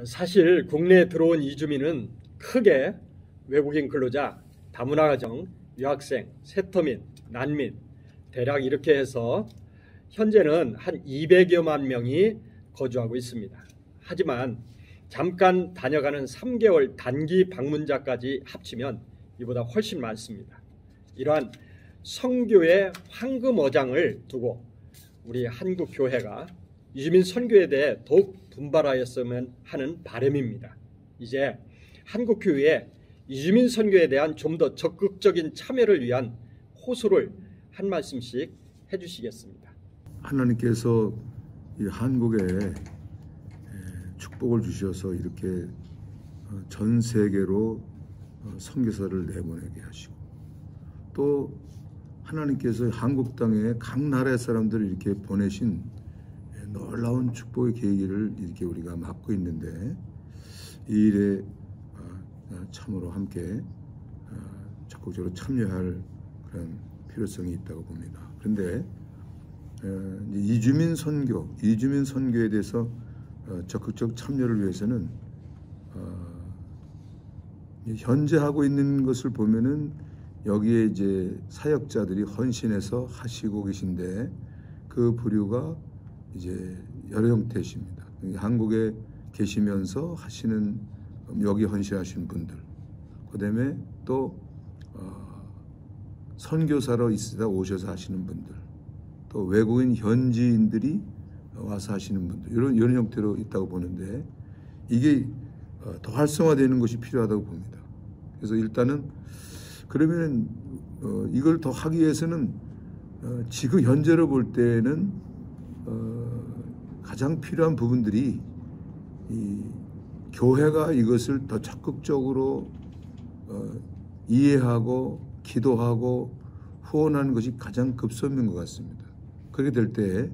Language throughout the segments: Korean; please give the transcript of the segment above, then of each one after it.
사실 국내에 들어온 이주민은 크게 외국인 근로자, 다문화 가정, 유학생, 세터민, 난민 대략 이렇게 해서 현재는 한 200여만 명이 거주하고 있습니다. 하지만 잠깐 다녀가는 3개월 단기 방문자까지 합치면 이보다 훨씬 많습니다. 이러한 선교의 황금어장을 두고 우리 한국교회가 이주민 선교에 대해 더욱 분발하였으면 하는 바람입니다. 이제 한국교회에 이주민 선교에 대한 좀 더 적극적인 참여를 위한 호소를 한 말씀씩 해주시겠습니다. 하나님께서 이 한국에 축복을 주셔서 이렇게 전 세계로 선교사를 내보내게 하시고, 또 하나님께서 한국 땅에 각 나라의 사람들을 이렇게 보내신 놀라운 축복의 계기를 이렇게 우리가 맡고 있는데, 이 일에 참으로 함께 적극적으로 참여할 그런 필요성이 있다고 봅니다. 그런데 이주민 선교에 대해서 적극적 참여를 위해서는 현재 하고 있는 것을 보면은 여기에 이제 사역자들이 헌신해서 하시고 계신데, 그 부류가 이제 여러 형태십니다. 한국에 계시면서 하시는, 여기 헌신하시는 분들, 그다음에 또 선교사로 있으다 오셔서 하시는 분들, 또 외국인 현지인들이 와서 하시는 분들, 이런 형태로 있다고 보는데, 이게 더 활성화되는 것이 필요하다고 봅니다. 그래서 일단은 그러면 이걸 더 하기 위해서는 지금 현재로 볼 때는 가장 필요한 부분들이 이 교회가 이것을 더 적극적으로 이해하고 기도하고 후원하는 것이 가장 급선무인 것 같습니다. 그렇게 될 때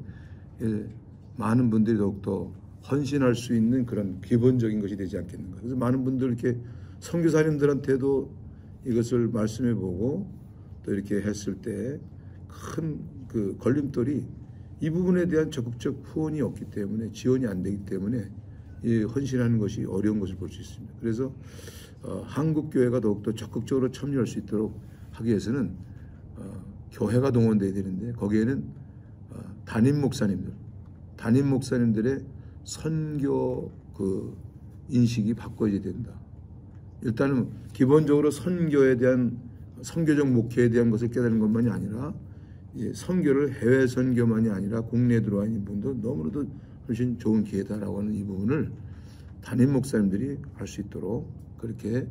많은 분들이 더욱더 헌신할 수 있는 그런 기본적인 것이 되지 않겠는가. 그래서 많은 분들 이렇게 선교사님들한테도 이것을 말씀해보고 또 이렇게 했을 때 큰 그 걸림돌이 이 부분에 대한 적극적 후원이 없기 때문에, 지원이 안 되기 때문에 이 헌신하는 것이 어려운 것을 볼 수 있습니다. 그래서 한국 교회가 더욱더 적극적으로 참여할 수 있도록 하기 위해서는 교회가 동원돼야 되는데, 거기에는 담임 목사님들의 선교 그 인식이 바꿔야 된다. 일단은 기본적으로 선교에 대한, 선교적 목회에 대한 것을 깨달은 것만이 아니라, 선교를 해외 선교만이 아니라 국내에 들어와 있는 분도 너무나도 훨씬 좋은 기회다라고 하는 이 부분을 담임 목사님들이 할 수 있도록 그렇게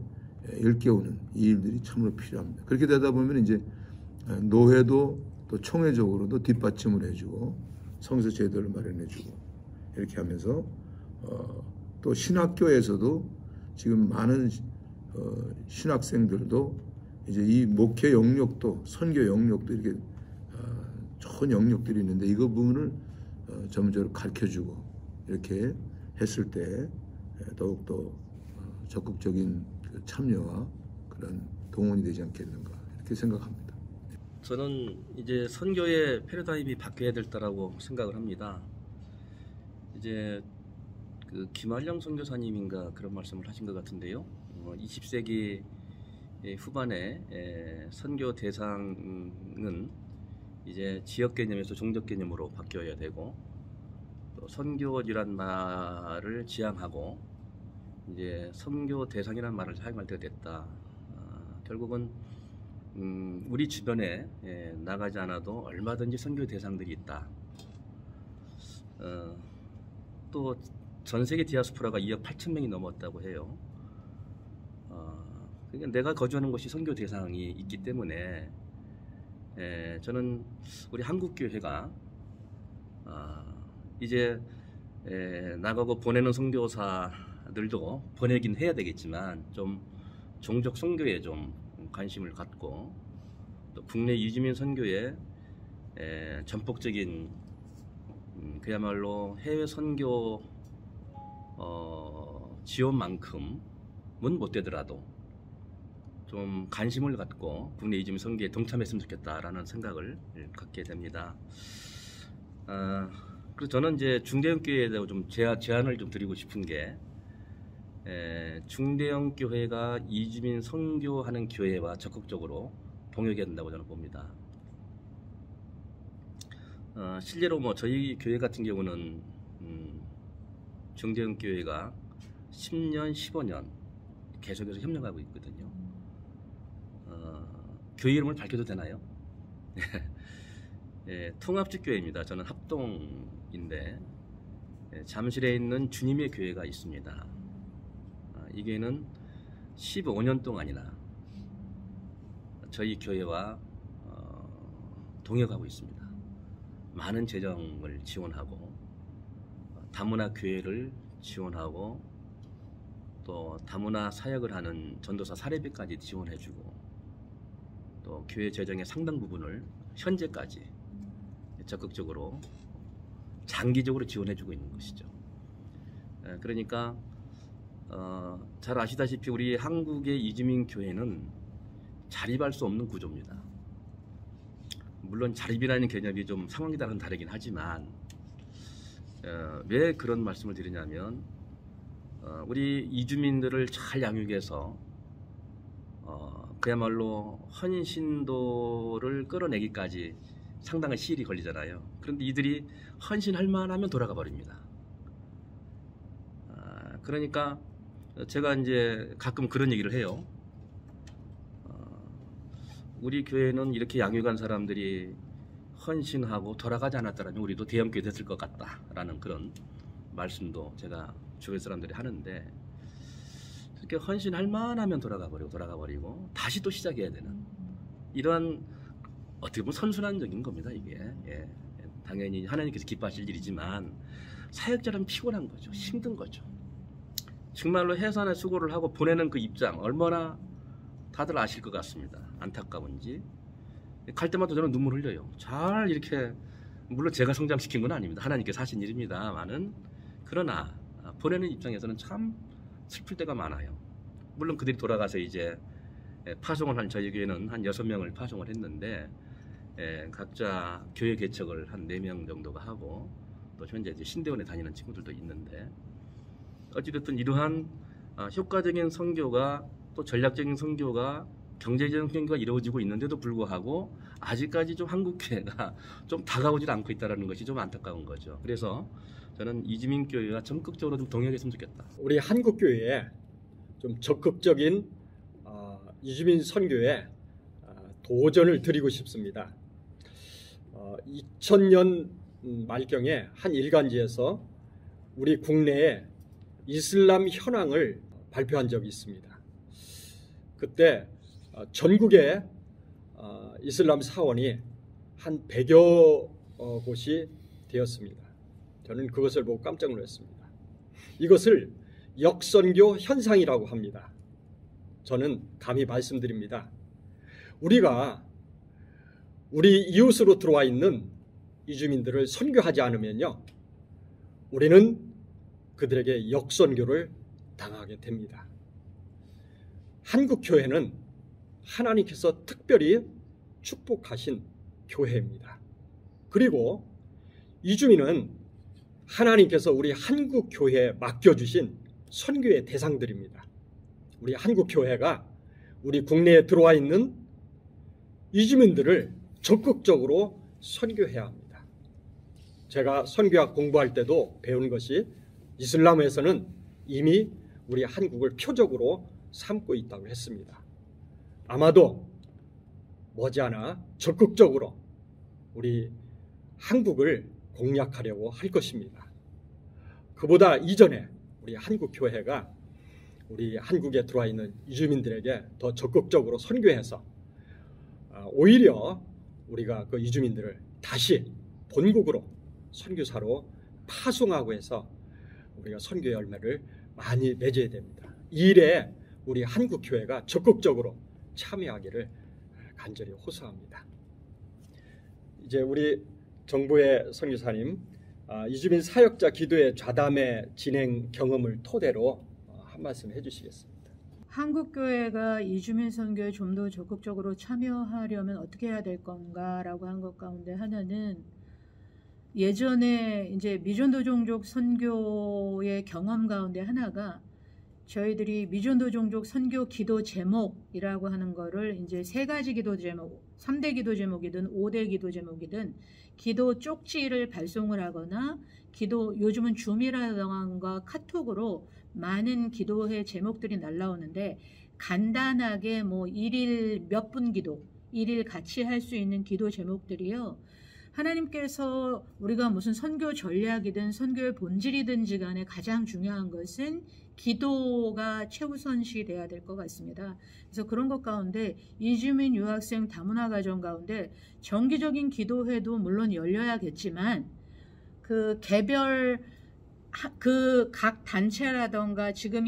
일깨우는 이 일들이 참으로 필요합니다. 그렇게 되다 보면 이제 노회도 또 총회적으로도 뒷받침을 해주고 성서 제도를 마련해주고 이렇게 하면서 또 신학교에서도 지금 많은 신학생들도 이제 이 목회 영역도, 선교 영역도 이렇게 좋은 영역들이 있는데, 이거 부분을 전문적으로 가르쳐주고 이렇게 했을 때 더욱더 적극적인 참여와 그런 동원이 되지 않겠는가, 이렇게 생각합니다. 저는 이제 선교의 패러다임이 바뀌어야 될 때라고 생각을 합니다. 이제 그 김한령 선교사님인가 그런 말씀을 하신 것 같은데요. 20세기 후반에 선교 대상은 이제 지역 개념에서 종족 개념으로 바뀌어야 되고, 또 선교지란 말을 지향하고 이제 선교 대상이라는 말을 사용할 때가 됐다. 결국은 우리 주변에 나가지 않아도 얼마든지 선교 대상들이 있다. 또 전 세계 디아스포라가 2억 8천 명이 넘었다고 해요. 그러니까 내가 거주하는 곳이 선교 대상이 있기 때문에 저는 우리 한국교회가 이제 나가고 보내는 선교사들도 보내긴 해야 되겠지만, 좀 종족 선교에 좀 관심을 갖고, 또 국내 이주민 선교에 전폭적인 그야말로 해외 선교 지원만큼은 못 되더라도 좀 관심을 갖고 국내 이주민 선교에 동참했으면 좋겠다라는 생각을 갖게 됩니다. 그래서 저는 이제 중대형교회에 대해 좀 제안을 좀 드리고 싶은 게, 중대형 교회가 이주민 선교하는 교회와 적극적으로 동역해야 된다고 저는 봅니다. 실제로 뭐 저희 교회 같은 경우는 중대형 교회가 10년, 15년 계속해서 협력하고 있거든요. 교회 이름을 밝혀도 되나요? 통합적 교회입니다. 저는 합동인데 잠실에 있는 주님의 교회가 있습니다. 이 교회는 15년 동안이나 저희 교회와 동역하고 있습니다. 많은 재정을 지원하고 다문화 교회를 지원하고 또 다문화 사역을 하는 전도사 사례비까지 지원해주고 또 교회 재정의 상당 부분을 현재까지 적극적으로 장기적으로 지원해주고 있는 것이죠. 그러니까 잘 아시다시피 우리 한국의 이주민 교회는 자립할 수 없는 구조입니다. 물론 자립이라는 개념이 좀 상황에 따라 다르긴 하지만 왜 그런 말씀을 드리냐면 우리 이주민들을 잘 양육해서 그야말로 헌신도를 끌어내기까지 상당한 시일이 걸리잖아요. 그런데 이들이 헌신할 만하면 돌아가 버립니다. 그러니까 제가 이제 가끔 그런 얘기를 해요. 우리 교회는 이렇게 양육한 사람들이 헌신하고 돌아가지 않았다면 우리도 대형교회 됐을 것 같다라는 그런 말씀도 제가 주변 사람들이 하는데 이렇게 헌신할 만하면 돌아가 버리고 다시 또 시작해야 되는 이러한 어떻게 보면 선순환적인 겁니다. 이게 당연히 하나님께서 기뻐하실 일이지만 사역자는 피곤한 거죠. 힘든 거죠. 정말로 해산의 수고를 하고 보내는 그 입장 얼마나 다들 아실 것 같습니다. 안타까운지 갈 때마다 저는 눈물 흘려요. 잘 이렇게 물론 제가 성장시킨 건 아닙니다. 하나님께서 하신 일입니다만은 그러나 보내는 입장에서는 참 슬플 때가 많아요. 물론 그들이 돌아가서 이제 파송을 한 저희 교회는 한 6명을 파송을 했는데 각자 교회 개척을 한 4명 정도가 하고 또 현재 이제 신대원에 다니는 친구들도 있는데 어찌됐든 이러한 효과적인 선교가 또 전략적인 선교가 경제적인 선교가 이루어지고 있는데도 불구하고 아직까지 좀 한국 교회가 좀 다가오질 않고 있다는 것이 좀 안타까운 거죠. 그래서 저는 이주민 교회와 적극적으로 좀 동역했으면 좋겠다. 우리 한국 교회에 좀 적극적인 이주민 선교에 도전을 드리고 싶습니다. 2000년 말경에 한 일간지에서 우리 국내에 이슬람 현황을 발표한 적이 있습니다. 그때 전국에 이슬람 사원이 한 100여 곳이 되었습니다. 저는 그것을 보고 깜짝 놀랐습니다. 이것을 역선교 현상이라고 합니다. 저는 감히 말씀드립니다. 우리가 우리 이웃으로 들어와 있는 이주민들을 선교하지 않으면요, 우리는 그들에게 역선교를 당하게 됩니다. 한국 교회는 하나님께서 특별히 축복하신 교회입니다. 그리고 이주민은 하나님께서 우리 한국 교회에 맡겨주신 선교의 대상들입니다. 우리 한국 교회가 우리 국내에 들어와 있는 이주민들을 적극적으로 선교해야 합니다. 제가 선교학 공부할 때도 배운 것이 이슬람에서는 이미 우리 한국을 표적으로 삼고 있다고 했습니다. 아마도 머지않아 적극적으로 우리 한국을 공략하려고 할 것입니다. 그보다 이전에 우리 한국 교회가 우리 한국에 들어와 있는 이주민들에게 더 적극적으로 선교해서 오히려 우리가 그 이주민들을 다시 본국으로 선교사로 파송하고 해서 우리가 선교 열매를 많이 맺어야 됩니다. 이 일에 우리 한국 교회가 적극적으로 참여하기를 간절히 호소합니다. 이제 우리 정부의 선교사님, 이주민 사역자 기도의 좌담회 진행 경험을 토대로 한 말씀 해주시겠습니다. 한국 교회가 이주민 선교에 좀 더 적극적으로 참여하려면 어떻게 해야 될 건가라고 한 것 가운데 하나는 예전에 이제 미전도 종족 선교의 경험 가운데 하나가 저희들이 미전도 종족 선교 기도 제목이라고 하는 거를 이제 3가지 기도 제목, 3대 기도 제목이든 5대 기도 제목이든 기도 쪽지를 발송을 하거나 요즘은 줌이라던가 카톡으로 많은 기도회 제목들이 날라오는데 간단하게 뭐 1일 몇 분 기도, 1일 같이 할 수 있는 기도 제목들이요. 하나님께서 우리가 무슨 선교 전략이든 선교의 본질이든지 간에 가장 중요한 것은 기도가 최우선시 돼야 될 것 같습니다. 그래서 그런 것 가운데 이주민 유학생 다문화 가정 가운데 정기적인 기도회도 물론 열려야겠지만 그 개별 각 단체라던가 지금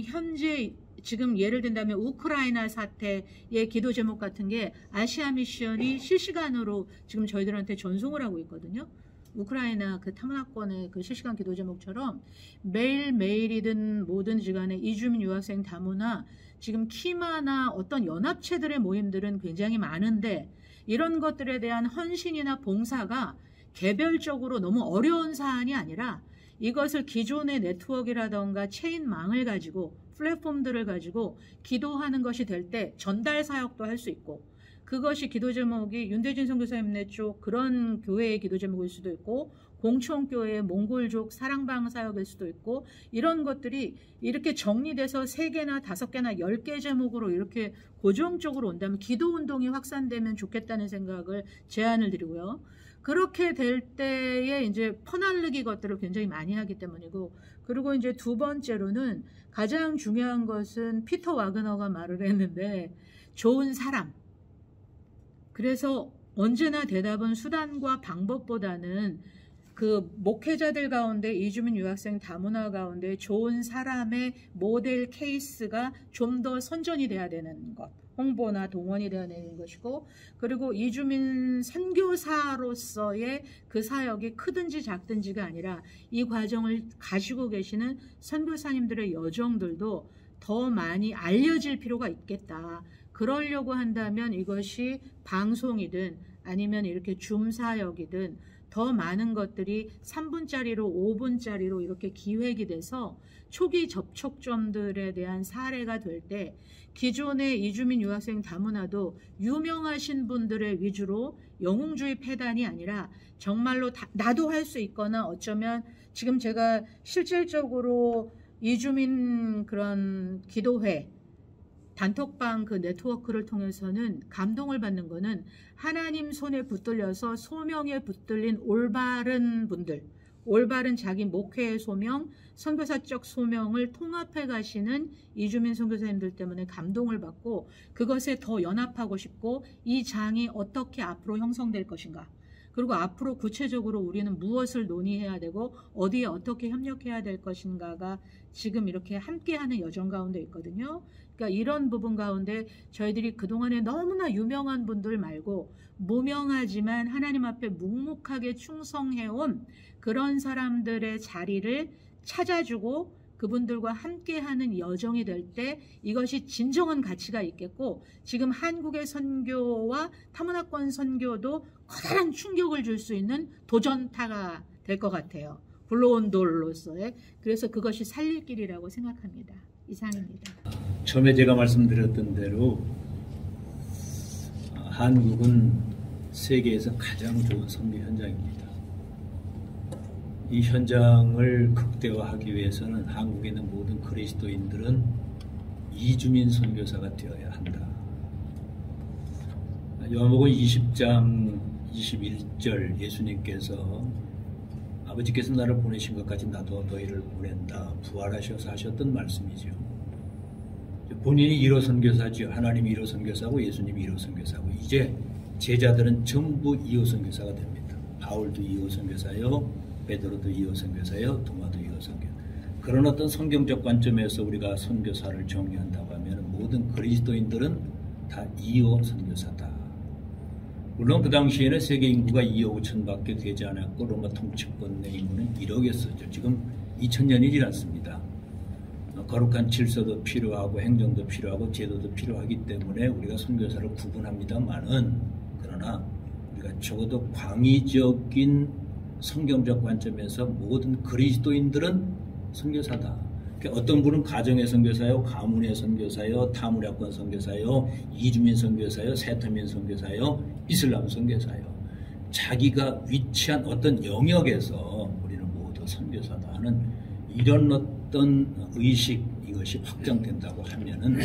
예를 든다면 우크라이나 사태의 기도 제목 같은 게 아시아 미션이 실시간으로 지금 저희들한테 전송을 하고 있거든요. 우크라이나 그 타문화권의 그 실시간 기도 제목처럼 매일이든 뭐든지 간에 이주민 유학생 다문화 지금 키마나 어떤 연합체들의 모임들은 굉장히 많은데 이런 것들에 대한 헌신이나 봉사가 개별적으로 너무 어려운 사안이 아니라 이것을 기존의 네트워크라던가 체인망을 가지고 플랫폼들을 가지고 기도하는 것이 될 때 전달 사역도 할 수 있고 그것이 기도 제목이 윤대진 선교사님네 쪽 그런 교회의 기도 제목일 수도 있고 공촌교회의 몽골족 사랑방 사역일 수도 있고 이런 것들이 이렇게 정리돼서 3개나 5개나 10개 제목으로 이렇게 고정적으로 온다면 기도운동이 확산되면 좋겠다는 생각을 제안을 드리고요. 그렇게 될 때에 이제 퍼날르기 것들을 굉장히 많이 하기 때문이고 그리고 이제 2번째로는 가장 중요한 것은 피터 와그너가 말을 했는데 좋은 사람. 그래서 언제나 대답은 수단과 방법보다는 그 목회자들 가운데 이주민 유학생 다문화 가운데 좋은 사람의 모델 케이스가 좀 더 선전이 돼야 되는 것. 홍보나 동원이 되어야 되는 것이고 그리고 이주민 선교사로서의 그 사역이 크든지 작든지가 아니라 이 과정을 가지고 계시는 선교사님들의 여정들도 더 많이 알려질 필요가 있겠다. 그러려고 한다면 이것이 방송이든 아니면 이렇게 줌 사역이든 더 많은 것들이 3분짜리로 5분짜리로 이렇게 기획이 돼서 초기 접촉점들에 대한 사례가 될 때 기존의 이주민 유학생 다문화도 유명하신 분들의 위주로 영웅주의 패단이 아니라 정말로 나도 할 수 있거나 어쩌면 지금 제가 실질적으로 이주민 그런 기도회 단톡방 그 네트워크를 통해서는 감동을 받는 거는 하나님 손에 붙들려서 소명에 붙들린 올바른 분들, 올바른 자기 목회의 소명, 선교사적 소명을 통합해 가시는 이주민 선교사님들 때문에 감동을 받고 그것에 더 연합하고 싶고 이 장이 어떻게 앞으로 형성될 것인가 그리고 앞으로 구체적으로 우리는 무엇을 논의해야 되고 어디에 어떻게 협력해야 될 것인가가 지금 이렇게 함께하는 여정 가운데 있거든요. 그러니까 이런 부분 가운데 저희들이 그동안에 너무나 유명한 분들 말고 무명하지만 하나님 앞에 묵묵하게 충성해온 그런 사람들의 자리를 찾아주고 그분들과 함께하는 여정이 될 때 이것이 진정한 가치가 있겠고 지금 한국의 선교와 타문화권 선교도 커다란 충격을 줄 수 있는 도전타가 될 것 같아요. 불러온 돌로서의. 그래서 그것이 살릴 길이라고 생각합니다. 이상입니다. 처음에 제가 말씀드렸던 대로 한국은 세계에서 가장 좋은 선교 현장입니다. 이 현장을 극대화하기 위해서는 한국에 있는 모든 그리스도인들은 이주민 선교사가 되어야 한다. 요한복음 20장 21절 예수님께서 아버지께서 나를 보내신 것 같이 나도 너희를 보낸다. 부활하셔서 하셨던 말씀이죠. 본인이 1호 선교사죠. 하나님이 1호 선교사고 예수님이 1호 선교사고 이제 제자들은 전부 2호 선교사가 됩니다. 바울도 2호 선교사요. 베드로도 2호 선교사요. 도마도 2호 선교. 그런 어떤 성경적 관점에서 우리가 선교사를 정의한다고 하면 모든 그리스도인들은 다 2호 선교사다. 물론 그 당시에는 세계 인구가 2억 5천밖에 되지 않았고 로마 통치권 내 인구는 1억이었었죠. 지금 2000년이 지났습니다. 거룩한 질서도 필요하고 행정도 필요하고 제도도 필요하기 때문에 우리가 선교사를 구분합니다만은 그러나 우리가 적어도 광의적인 성경적 관점에서 모든 그리스도인들은 선교사다. 어떤 분은 가정의 선교사요, 가문의 선교사요, 타무ля권 선교사요, 이주민 선교사요, 세타민 선교사요, 이슬람 선교사요. 자기가 위치한 어떤 영역에서 우리는 모두 선교사다 하는 이런 어떤 의식, 이것이 확장된다고 하면은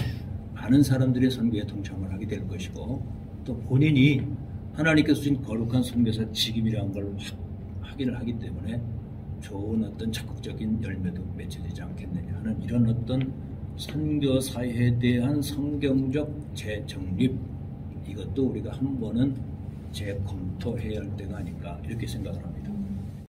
많은 사람들이 선교에 동참을 하게 될 것이고, 또 본인이 하나님께서 주신 거룩한 선교사 직임이라는 걸 확인을 하기 때문에 좋은 어떤 적극적인 열매도 맺게 되지 않겠느냐 하는 이런 어떤 선교사에 대한 성경적 재정립, 이것도 우리가 한 번은 재검토해야 할 때가 아닌가 이렇게 생각을 합니다.